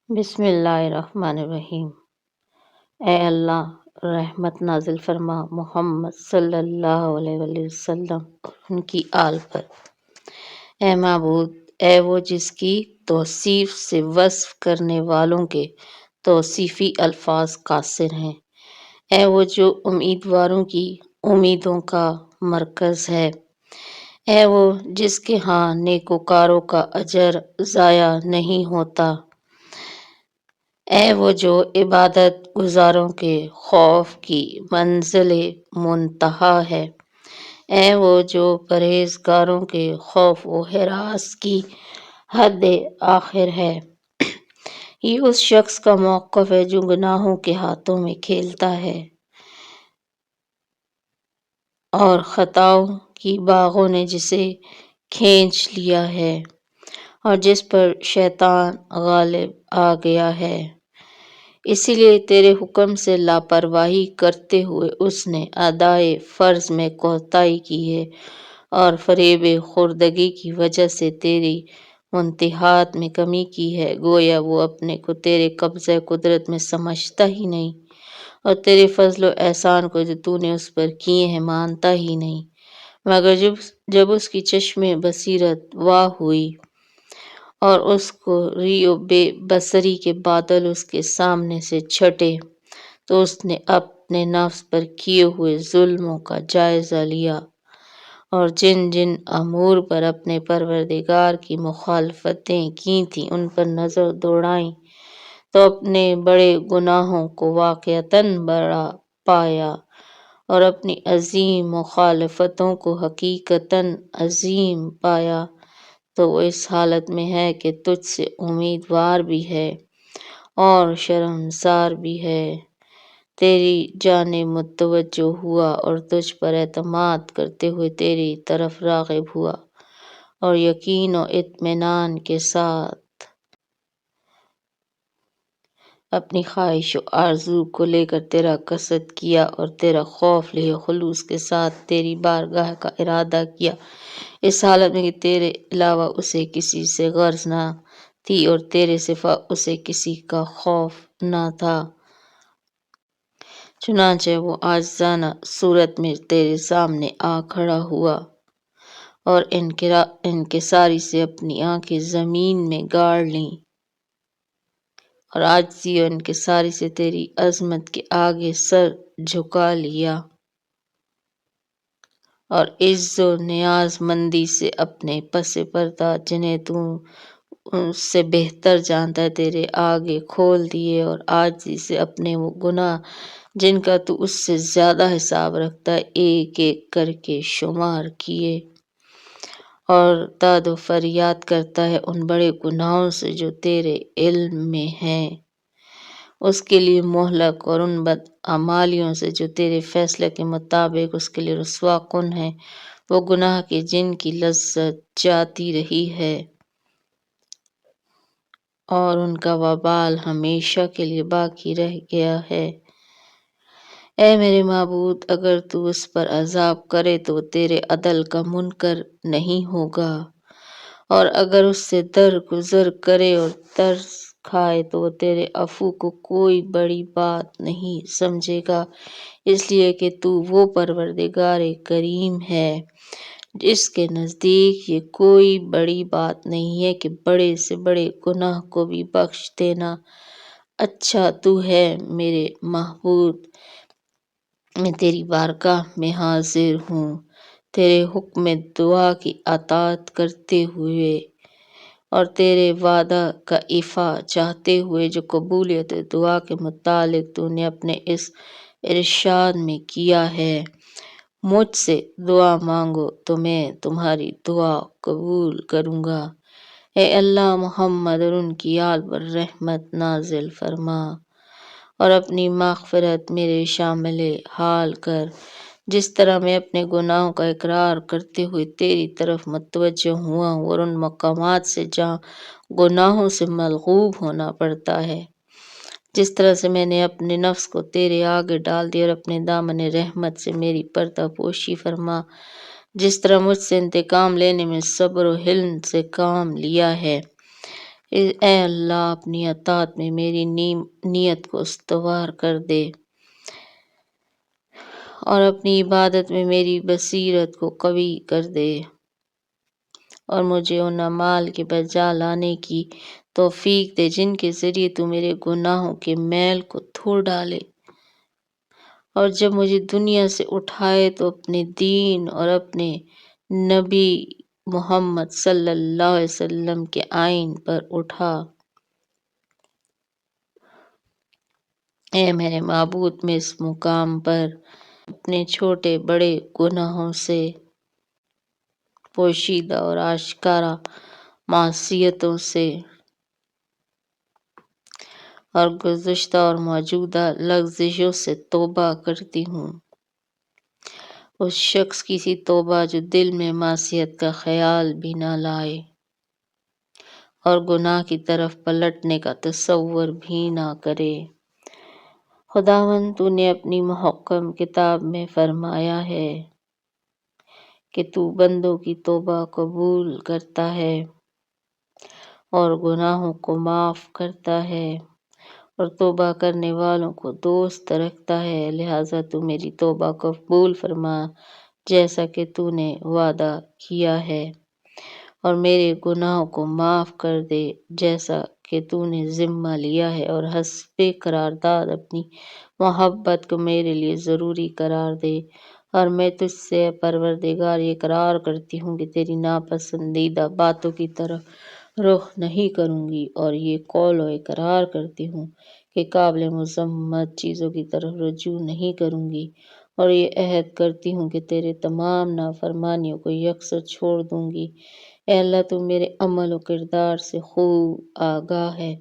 بسم اللہ الرحمن الرحیم۔ اے اللہ رحمت نازل فرما محمد صلی اللہ علیہ وآلہ وسلم اور ان کی آل پر۔ اے معبود، اے وہ جس کی توصیف سے وصف کرنے والوں کے توصیفی الفاظ قاصر ہیں، اے وہ جو امیدواروں کی امیدوں کا مرکز ہے، اے وہ جس کے ہاں نیکوکاروں کا اجر ضائع نہیں ہوتا، اے وہ جو عبادت گزاروں کے خوف کی منزل منتہا ہے، اے وہ جو پرہیزگاروں کے خوف و ہراس کی حد آخر ہے۔ یہ اس شخص کا موقف ہے جو گناہوں کے ہاتھوں میں کھیلتا ہے اور خطاؤں کی باغوں نے جسے کھینچ لیا ہے اور جس پر شیطان غالب آ گیا ہے۔ اسی لیے تیرے حکم سے لاپرواہی کرتے ہوئے اس نے ادائے فرض میں کوتاہی کی ہے اور فریب خوردگی کی وجہ سے تیری منتہات میں کمی کی ہے۔ گویا وہ اپنے کو تیرے قبضہ قدرت میں سمجھتا ہی نہیں اور تیرے فضل و احسان کو جو تو نے اس پر کیے ہیں مانتا ہی نہیں، مگر جب اس کی چشم بصیرت واہ ہوئی اور اس کو ری و بے بصری کے بادل اس کے سامنے سے چھٹے تو اس نے اپنے نفس پر کیے ہوئے ظلموں کا جائزہ لیا اور جن جن امور پر اپنے پروردگار کی مخالفتیں کی تھیں ان پر نظر دوڑائی تو اپنے بڑے گناہوں کو واقعتاً بڑا پایا اور اپنی عظیم مخالفتوں کو حقیقتاً عظیم پایا، تو وہ اس حالت میں ہے کہ تجھ سے امیدوار بھی ہے اور شرمسار بھی ہے، تیری جانب متوجہ ہوا اور تجھ پر اعتماد کرتے ہوئے تیری طرف راغب ہوا اور یقین و اطمینان کے ساتھ اپنی خواہش و آرزو کو لے کر تیرا قصد کیا اور تیرا خوف لے خلوص کے ساتھ تیری بارگاہ کا ارادہ کیا، اس حالت میں کہ تیرے علاوہ اسے کسی سے غرض نہ تھی اور تیرے سوا اسے کسی کا خوف نہ تھا۔ چنانچہ وہ عاجزانہ صورت میں تیرے سامنے آ کھڑا ہوا اور انکساری سے اپنی آنکھیں زمین میں گاڑ لیں اور عاجزی اور انکساری سے تیری عظمت کے آگے سر جھکا لیا اور عز و نیاز مندی سے اپنے پس پردہ جنہیں تو اس سے بہتر جانتا ہے تیرے آگے کھول دیے اور عاجزی سے اپنے وہ گناہ جن کا تو اس سے زیادہ حساب رکھتا ہے ایک ایک کر کے شمار کیے اور داد و فریاد کرتا ہے ان بڑے گناہوں سے جو تیرے علم میں ہیں، اس کے لیے مہلک اور ان بدعمالیوں سے جو تیرے فیصلے کے مطابق اس کے لیے رسوا کن ہے، وہ گناہ کے جن کی لذت جاتی رہی ہے اور ان کا وبال ہمیشہ کے لیے باقی رہ گیا ہے۔ اے میرے معبود، اگر تو اس پر عذاب کرے تو وہ تیرے عدل کا منکر نہیں ہوگا اور اگر اس سے درگزر کرے اور ترس کھائے تو وہ تیرے عفو کو کوئی بڑی بات نہیں سمجھے گا، اس لیے کہ تو وہ پروردگار کریم ہے جس کے نزدیک یہ کوئی بڑی بات نہیں ہے کہ بڑے سے بڑے گناہ کو بھی بخش دینا۔ اچھا تو ہے میرے معبود، میں تیری بارگاہ میں حاضر ہوں تیرے حکم دعا کی اطاعت کرتے ہوئے اور تیرے وعدہ کا ایفا چاہتے ہوئے جو قبولیت دعا کے متعلق تو نے اپنے اس ارشاد میں کیا ہے، مجھ سے دعا مانگو تو میں تمہاری دعا قبول کروں گا۔ اے اللہ محمد اور ان کی آل پر رحمت نازل فرما اور اپنی مغفرت میرے شامل حال کر، جس طرح میں اپنے گناہوں کا اقرار کرتے ہوئے تیری طرف متوجہ ہوا ہوں اور ان مقامات سے جہاں گناہوں سے ملغوب ہونا پڑتا ہے، جس طرح سے میں نے اپنے نفس کو تیرے آگے ڈال دیا اور اپنے دامن رحمت سے میری پردہ پوشی فرما، جس طرح مجھ سے انتقام لینے میں صبر و حلم سے کام لیا ہے، اے اللہ اپنی اطاعت میں میری نیت کو استوار کر دے اور اپنی عبادت میں میری بصیرت کو قوی کر دے اور مجھے ان اعمال کے بجا لانے کی توفیق دے جن کے ذریعے تو میرے گناہوں کے میل کو دھو ڈالے، اور جب مجھے دنیا سے اٹھائے تو اپنے دین اور اپنے نبی محمد صلی اللہ علیہ وسلم کے آئین پر اٹھا۔ اے میرے معبود، میں اس مقام پر اپنے چھوٹے بڑے گناہوں سے، پوشیدہ اور آشکارا معصیتوں سے اور گزشتہ اور موجودہ لغزشوں سے توبہ کرتی ہوں۔ اس شخص کی سی توبہ جو دل میں معصیت کا خیال بھی نہ لائے اور گناہ کی طرف پلٹنے کا تصور بھی نہ کرے۔ خداوند، تو نے اپنی محکم کتاب میں فرمایا ہے کہ تو بندوں کی توبہ قبول کرتا ہے اور گناہوں کو معاف کرتا ہے اور توبہ کرنے والوں کو دوست رکھتا ہے، لہٰذا تو میری توبہ قبول فرما جیسا کہ تو نے وعدہ کیا ہے، اور میرے گناہوں کو معاف کر دے جیسا کہ تو نے ذمہ لیا ہے، اور حسب قرارداد اپنی محبت کو میرے لیے ضروری قرار دے۔ اور میں تجھ سے اے پروردگار یہ اقرار کرتی ہوں کہ تیری ناپسندیدہ باتوں کی طرف رخ نہیں کروں گی، اور یہ قول و اقرار کرتی ہوں کہ قابل مذمت چیزوں کی طرف رجوع نہیں کروں گی، اور یہ عہد کرتی ہوں کہ تیرے تمام نافرمانیوں کو یکسر چھوڑ دوں گی۔ اے اللہ، تو میرے عمل و کردار سے خوب آگاہ ہے،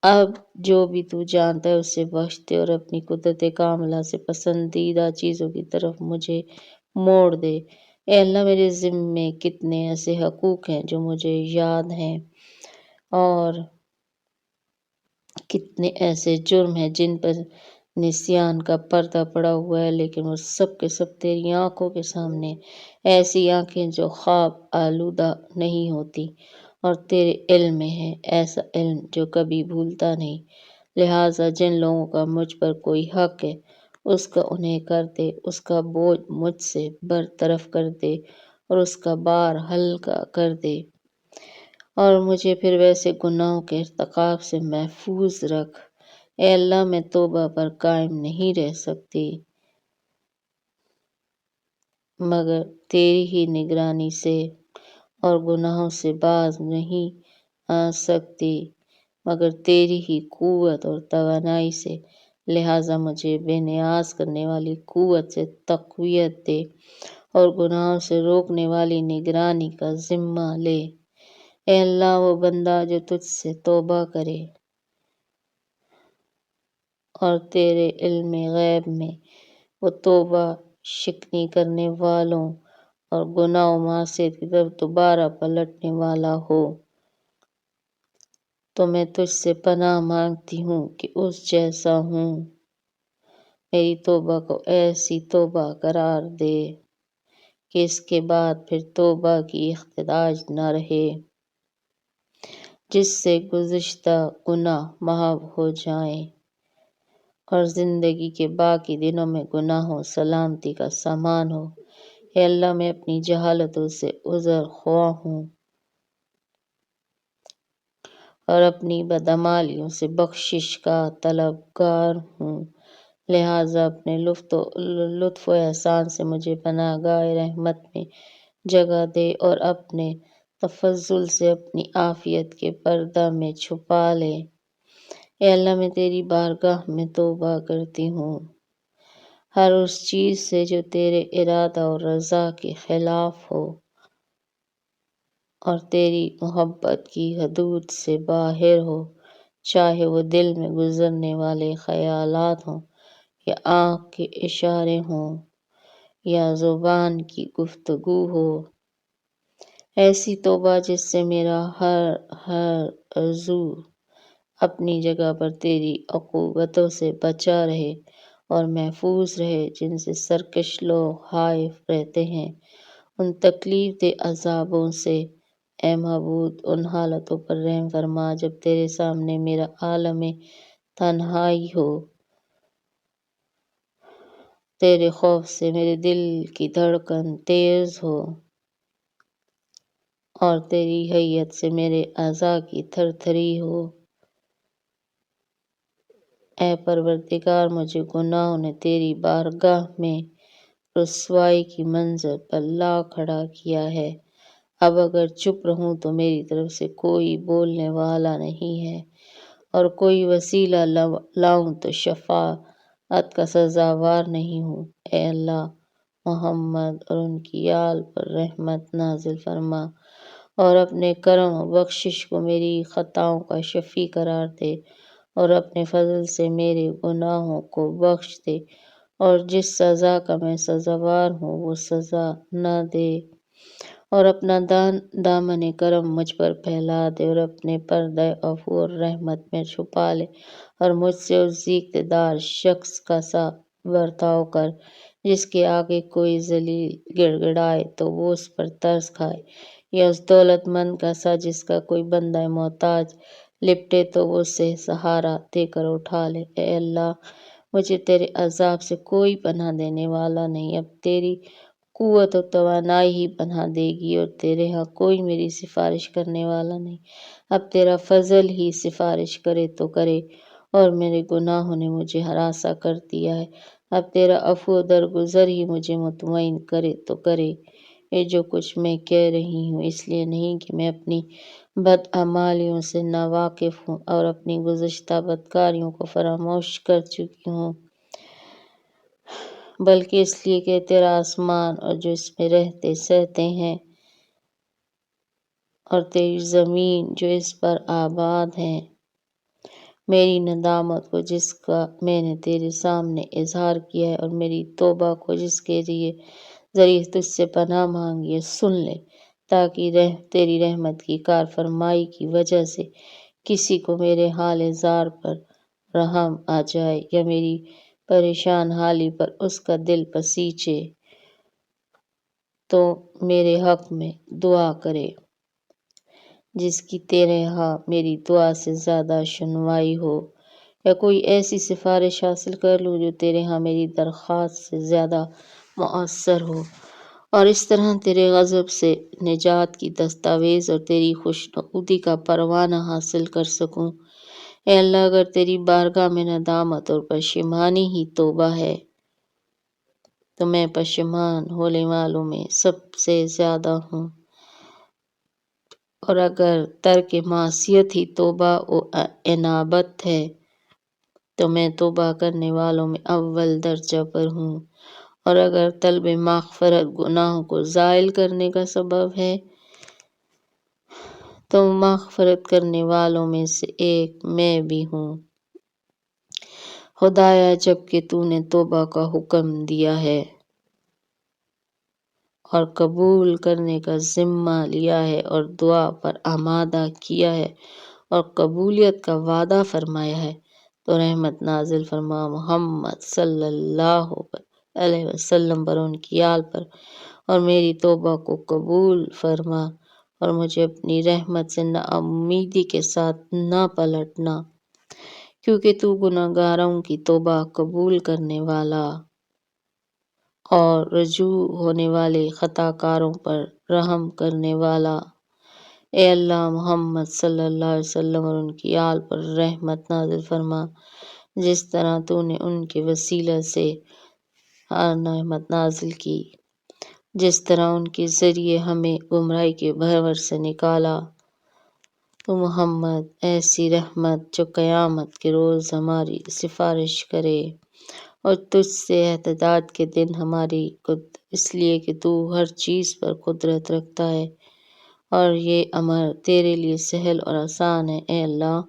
اب جو بھی تو جانتا ہے اس سے بخش دے اور اپنی قدرت کاملہ سے پسندیدہ چیزوں کی طرف مجھے موڑ دے۔ اے اللہ، میرے ذمے کتنے ایسے حقوق ہیں جو مجھے یاد ہیں، اور کتنے ایسے جرم ہیں جن پر نسیان کا پردہ پڑا ہوا ہے، لیکن وہ سب کے سب تیری آنکھوں کے سامنے، ایسی آنکھیں جو خواب آلودہ نہیں ہوتی، اور تیرے علم میں ہے، ایسا علم جو کبھی بھولتا نہیں۔ لہٰذا جن لوگوں کا مجھ پر کوئی حق ہے اس کا انہیں کر دے، اس کا بوجھ مجھ سے برطرف کر دے اور اس کا بار ہلکا کر دے، اور مجھے پھر ویسے گناہوں کے ارتکاب سے محفوظ رکھ۔ اے اللہ، میں توبہ پر قائم نہیں رہ سکتی مگر تیری ہی نگرانی سے، اور گناہوں سے باز نہیں آ سکتی مگر تیری ہی قوت اور توانائی سے، لہٰذا مجھے بے نیاز کرنے والی قوت سے تقویت دے اور گناہوں سے روکنے والی نگرانی کا ذمہ لے۔ اے اللہ، وہ بندہ جو تجھ سے توبہ کرے اور تیرے علم غیب میں وہ توبہ شکنی کرنے والوں اور گناہ و معصیت کی طرف دوبارہ پلٹنے والا ہو، تو میں تجھ سے پناہ مانگتی ہوں کہ اس جیسا ہوں، میری توبہ کو ایسی توبہ قرار دے کہ اس کے بعد پھر توبہ کی احتیاج نہ رہے، جس سے گزشتہ گناہ محو ہو جائیں اور زندگی کے باقی دنوں میں گناہ و سلامتی کا سامان ہو۔ اے اللہ، میں اپنی جہالتوں سے عذر خواہ ہوں اور اپنی بدعمالیوں سے بخشش کا طلبگار ہوں، لہٰذا اپنے لطف و احسان سے مجھے پناہ گاہ رحمت میں جگہ دے اور اپنے تفضل سے اپنی عافیت کے پردہ میں چھپا لے۔ اے اللہ، میں تیری بارگاہ میں توبہ کرتی ہوں ہر اس چیز سے جو تیرے ارادہ اور رضا کے خلاف ہو اور تیری محبت کی حدود سے باہر ہو، چاہے وہ دل میں گزرنے والے خیالات ہوں یا آنکھ کے اشارے ہوں یا زبان کی گفتگو ہو۔ ایسی توبہ جس سے میرا ہر عضو اپنی جگہ پر تیری عقوبتوں سے بچا رہے اور محفوظ رہے، جن سے سرکش لوگ خائف رہتے ہیں، ان تکلیف دہ عذابوں سے۔ اے معبود ان حالتوں پر رحم فرما جب تیرے سامنے میرا عالم تنہائی ہو، تیرے خوف سے میرے دل کی دھڑکن تیز ہو اور تیری حیت سے میرے اعضاء کی تھر تھری ہو۔ اے پروردگار مجھے گناہوں نے تیری بارگاہ میں رسوائی کی منزل پر لا کھڑا کیا ہے۔ اب اگر چپ رہوں تو میری طرف سے کوئی بولنے والا نہیں ہے، اور کوئی وسیلہ لاؤں تو شفاعت کا سزاوار نہیں ہوں۔ اے اللہ محمد اور ان کی آل پر رحمت نازل فرما، اور اپنے کرم و بخشش کو میری خطاؤں کا شفیع قرار دے، اور اپنے فضل سے میرے گناہوں کو بخش دے، اور جس سزا کا میں سزاوار ہوں وہ سزا نہ دے، اور اپنا دامن کرم مجھ پر پھیلا دے، اور اپنے پردہ عفو اور رحمت میں چھپا لے، اور مجھ سے اس اقتدار شخص کا سا برتاؤ کر جس کے آگے کوئی ذلیل گڑ گڑائے تو وہ اس پر ترس کھائے، یا اس دولت مند کا سا جس کا کوئی بندہ محتاج لپٹے تو وہ اسے سہارا دے کر اٹھا لے۔ اے اللہ مجھے تیرے عذاب سے کوئی پناہ دینے والا نہیں، اب تیری قوت و توانائی ہی پناہ دے گی، اور تیرے ہاں کوئی میری سفارش کرنے والا نہیں، اب تیرا فضل ہی سفارش کرے تو کرے، اور میرے گناہوں نے مجھے ہراساں کر دیا ہے، اب تیرا عفو و درگزر ہی مجھے مطمئن کرے تو کرے۔ یہ جو کچھ میں کہہ رہی ہوں اس لیے نہیں کہ میں اپنی بدعمالیوں سے ناواقف ہوں اور اپنی گزشتہ بدکاریوں کو فراموش کر چکی ہوں، بلکہ اس لیے کہ تیرا آسمان اور جو اس میں رہتے سہتے ہیں، اور تیری زمین جو اس پر آباد ہے، میری ندامت کو جس کا میں نے تیرے سامنے اظہار کیا ہے، اور میری توبہ کو جس کے ذریعے تجھ سے پناہ مانگی ہے، سن لے، تاکہ تیری رحمت کی کار فرمائی کی وجہ سے کسی کو میرے حال زار پر رحم آ جائے، یا میری پریشان حالی پر اس کا دل پسیچے تو میرے حق میں دعا کرے، جس کی تیرے ہاں میری دعا سے زیادہ سنوائی ہو، یا کوئی ایسی سفارش حاصل کر لوں جو تیرے ہاں میری درخواست سے زیادہ مؤثر ہو، اور اس طرح تیرے غضب سے نجات کی دستاویز اور تیری خوشنودی کا پروانہ حاصل کر سکوں۔ اے اللہ اگر تیری بارگاہ میں ندامت اور پشیمانی ہی توبہ ہے تو میں پشیمان ہونے والوں میں سب سے زیادہ ہوں، اور اگر ترک معصیت ہی توبہ و انابت ہے تو میں توبہ کرنے والوں میں اول درجہ پر ہوں، اور اگر طلب مغفرت گناہوں کو زائل کرنے کا سبب ہے تو مغفرت کرنے والوں میں سے ایک میں بھی ہوں۔ خدایا جب کہ تو نے توبہ کا حکم دیا ہے اور قبول کرنے کا ذمہ لیا ہے، اور دعا پر آمادہ کیا ہے اور قبولیت کا وعدہ فرمایا ہے، تو رحمت نازل فرما محمد صلی اللہ علیہ وسلم پر، ان کی آل پر، اور میری توبہ کو قبول فرما، اور مجھے اپنی رحمت سے ناامیدی کے ساتھ نہ پلٹنا، کیونکہ تو گناہگاروں کی توبہ قبول کرنے والا اور رجوع ہونے والے خطا کاروں پر رحم کرنے والا۔ اے اللہ محمد صلی اللہ علیہ وسلم اور ان کی آل پر رحمت نازل فرما، جس طرح تو نے ان کے وسیلہ سے رحمت نازل کی، جس طرح ان کے ذریعے ہمیں گمراہی کے بھنور سے نکالا، تو محمد ایسی رحمت جو قیامت کے روز ہماری سفارش کرے اور تجھ سے احتجاج کے دن ہماری اس لیے کہ تو ہر چیز پر قدرت رکھتا ہے، اور یہ امر تیرے لیے سہل اور آسان ہے۔ اے اللہ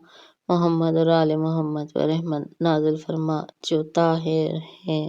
محمد اور آل محمد پر رحمت نازل فرما جو طاہر ہیں۔